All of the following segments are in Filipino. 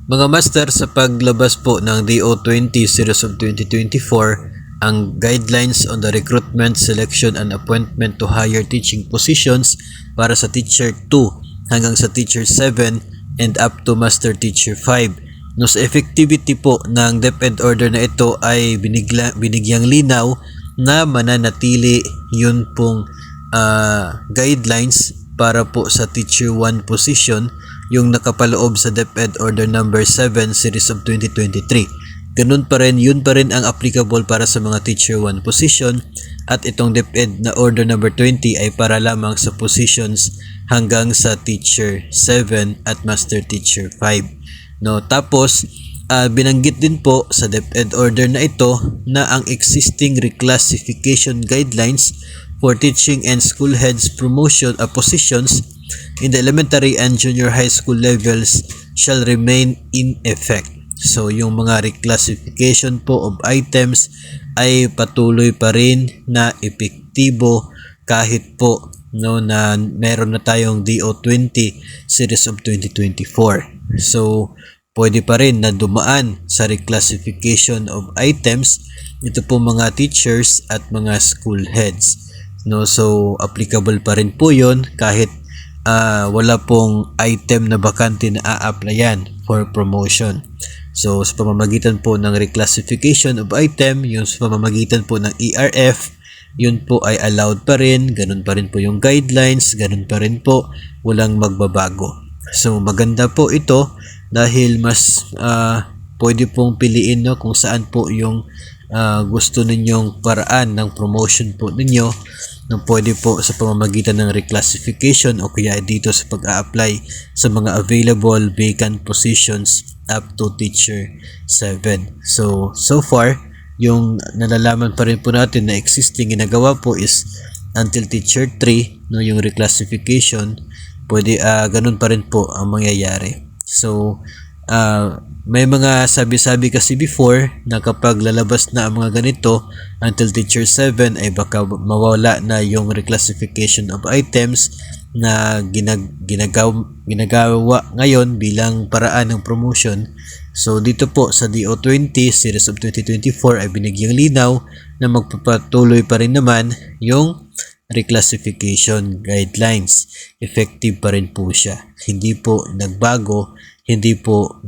Mga master, sa paglabas po ng DO20 Series of 2024, ang Guidelines on the Recruitment, Selection and Appointment to Higher Teaching Positions para sa Teacher 2 hanggang sa Teacher 7 and up to Master Teacher 5. No, sa effectivity po ng DepEd order na ito ay binigyang linaw na mananatili yun pong guidelines para po sa Teacher 1 position yung nakapaloob sa DepEd Order number 7 Series of 2023. Ganun pa rin, yun pa rin ang applicable para sa mga Teacher 1 position, at itong DepEd na Order number 20 ay para lamang sa positions hanggang sa Teacher 7 at Master Teacher 5. No, tapos binanggit din po sa DepEd Order na ito na ang existing reclassification guidelines for teaching and school heads promotion positions in the elementary and junior high school levels shall remain in effect. So yung mga reclassification po of items ay patuloy pa rin na epektibo kahit po na meron na tayong DO20 Series of 2024. So pwede pa rin na dumaan sa reclassification of items ito po mga teachers at mga school heads. So applicable pa rin po yun kahit wala pong item na bakante na a-applyan for promotion. So sa pamamagitan po ng reclassification of item, yung sa pamamagitan po ng ERF, yun po ay allowed pa rin, ganun pa rin po yung guidelines, ganun pa rin po, walang magbabago. So maganda po ito dahil mas pwede pong piliin kung saan po yung gusto ninyong paraan ng promotion po ninyo na pwede po sa pamamagitan ng reclassification o kaya dito sa pag-a-apply sa mga available vacant positions up to Teacher 7. So far, yung nalalaman pa rin po natin na existing ginagawa po is until Teacher 3, yung reclassification, pwede ganun pa rin po ang mangyayari. So may mga sabi-sabi kasi before na kapag lalabas na ang mga ganito until Teacher 7 ay baka mawala na yung reclassification of items na ginagawa ngayon bilang paraan ng promotion. So dito po sa DO20 Series of 2024 ay binigyang linaw na magpapatuloy pa rin naman yung reclassification guidelines. Effective pa rin po siya. Hindi po nagbago, hindi po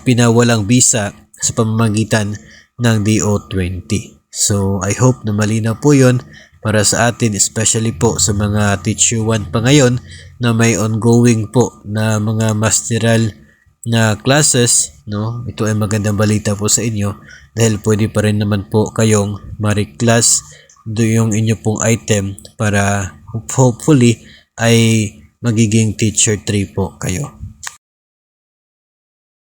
pinawalang bisa sa pamamagitan ng DO20. So I hope na malinaw po yun para sa atin, especially po sa mga Teacher 1 pa ngayon na may ongoing po na mga masteral na classes. Ito ay magandang balita po sa inyo dahil pwede pa rin naman po kayong ma-reclass yung inyo pong item para hopefully ay magiging Teacher 3 po kayo.